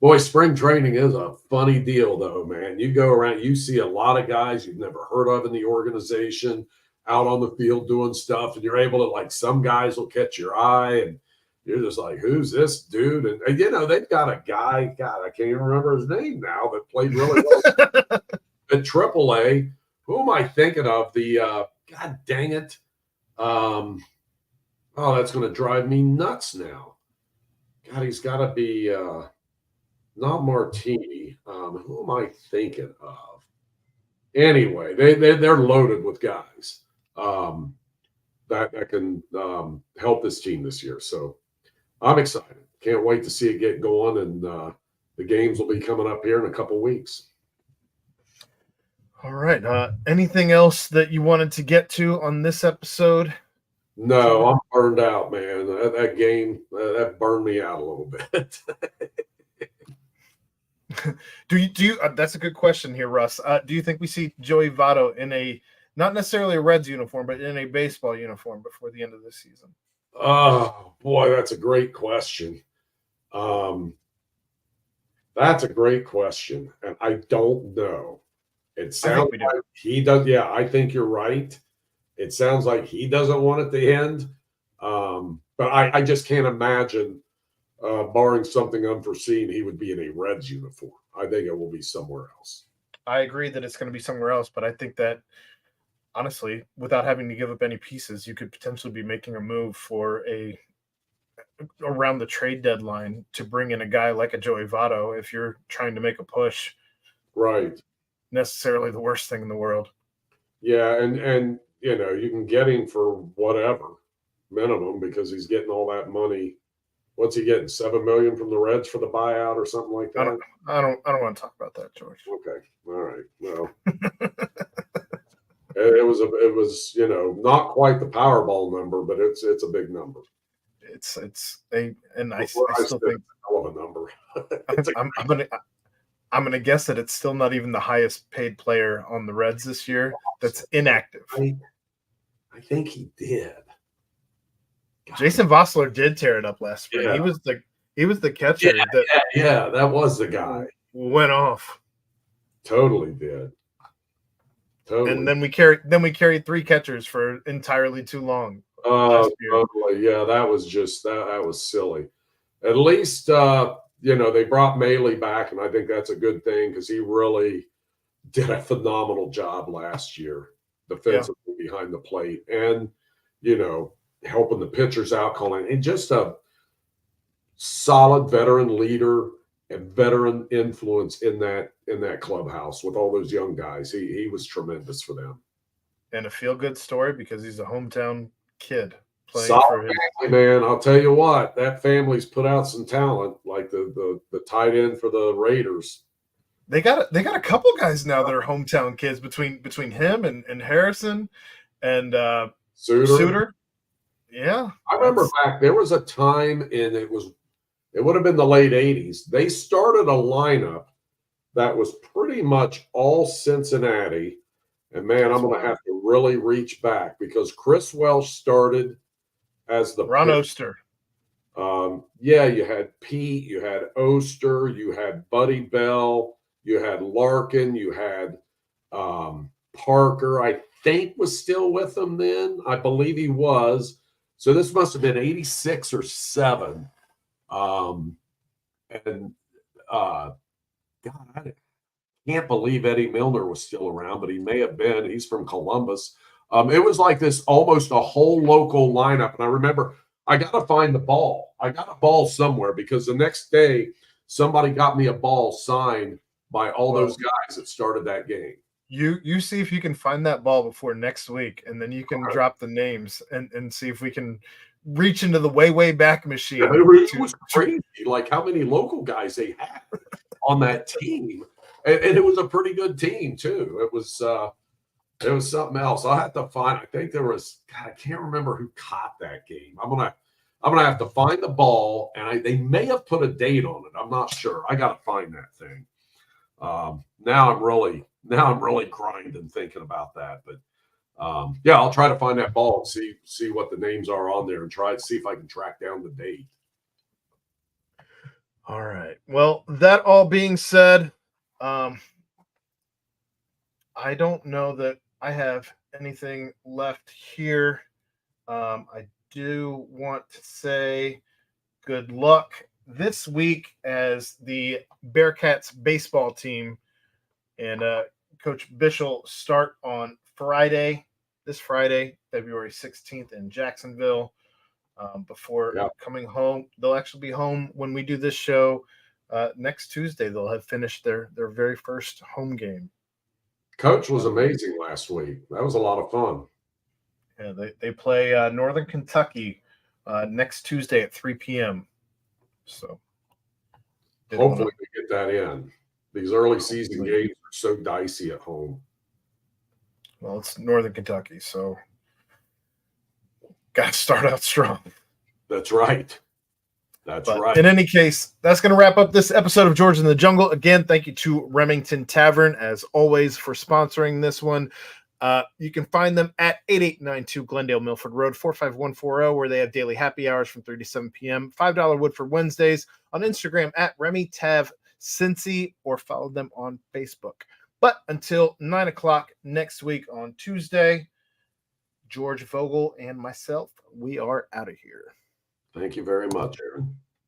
boy, spring training is a funny deal, though, man. You go around, you see a lot of guys you've never heard of in the organization out on the field doing stuff, and you're able to, like, some guys will catch your eye, and you're just like, who's this dude? And they've got a guy, God, I can't even remember his name now, but played really well at AAA. Who am I thinking of? The God dang it. Oh, that's going to drive me nuts now. God, he's got to be not Martini. Who am I thinking of? Anyway, they're loaded with guys that can help this team this year. So I'm excited. Can't wait to see it get going, and the games will be coming up here in a couple weeks. All right. Anything else that you wanted to get to on this episode? No, I'm burned out, man. That game, that burned me out a little bit. Do you that's a good question here, Russ. Do you think we see Joey Votto in a, not necessarily a Reds uniform, but in a baseball uniform before the end of this season? Oh, boy, that's a great question. That's a great question, and I don't know. It sounds like he does. Yeah, I think you're right. It sounds like he doesn't want it to end. But I just can't imagine, barring something unforeseen, he would be in a Reds uniform. I think it will be somewhere else. I agree that it's going to be somewhere else, but I think that honestly, without having to give up any pieces, you could potentially be making a move for a around the trade deadline to bring in a guy like a Joey Votto if you're trying to make a push. Right. Necessarily the worst thing in the world. Yeah, and you can get him for whatever minimum because he's getting all that money. What's he getting? $7 million from the Reds for the buyout or something like that? I don't want to talk about that, George. Okay. All right. Well, it was not quite the Powerball number, but it's a big number. It's a and I still think hell of a number. I'm gonna guess that it's still not even the highest paid player on the Reds this year that's inactive. I think he did. God. Jason Vossler did tear it up last spring. Yeah. He was the catcher. That was the guy. Went off. Totally did. Totally. And then we carried 3 catchers for entirely too long. Totally. Yeah, that was just that was silly. At least they brought Maile back, and I think that's a good thing because he really did a phenomenal job last year defensively behind the plate, and helping the pitchers out, calling, and just a solid veteran leader and veteran influence in that clubhouse with all those young guys. He was tremendous for them. And a feel-good story because he's a hometown kid playing solid for his family, man. I'll tell you what, that family's put out some talent, like the tight end for the Raiders. They got a couple guys now that are hometown kids between him and Harrison and Suter. Yeah. I remember back there was a time it would have been the late 80s. They started a lineup that was pretty much all Cincinnati. And man, I'm going to have to really reach back because Chris Welsh started as the Ron Oster. You had Pete, you had Oster, you had Buddy Bell, you had Larkin, you had Parker, I think was still with them then. I believe he was. So this must have been 86 or 7. God, I can't believe Eddie Milner was still around, but he may have been. He's from Columbus. It was like this almost a whole local lineup. And I remember I got to find the ball. I got a ball somewhere because the next day somebody got me a ball signed by all those guys that started that game. You see if you can find that ball before next week, and then you can drop the names and see if we can reach into the way back machine. Yeah, it was crazy, like how many local guys they had on that team, and it was a pretty good team too. It was something else. I'll have to find. I think there was. God, I can't remember who caught that game. I'm gonna have to find the ball, and they may have put a date on it. I'm not sure. I got to find that thing. Now I'm really grinding thinking about that, but I'll try to find that ball and see what the names are on there and try to see if I can track down the date. All right. Well, that all being said, I don't know that I have anything left here. I do want to say good luck this week as the Bearcats baseball team and Coach Bischel start on this Friday, February 16th in Jacksonville. Before coming home, they'll actually be home when we do this show next Tuesday. They'll have finished their very first home game. Coach was amazing last week. That was a lot of fun. Yeah, they play Northern Kentucky next Tuesday at 3 p.m. So hopefully we get that in. These early season games are so dicey at home. Well, it's Northern Kentucky, so got to start out strong. That's right. Right. In any case, that's going to wrap up this episode of George in the Jungle. Again, thank you to Remington Tavern, as always, for sponsoring this one. You can find them at 8892 Glendale Milford Road, 45140, where they have daily happy hours from 3 to 7 p.m. $5 Woodford Wednesdays. On Instagram at RemyTavCincy, or follow them on Facebook. But until 9 o'clock next week on Tuesday, George Vogel, and myself, we are out of here. Thank you very much, Aaron.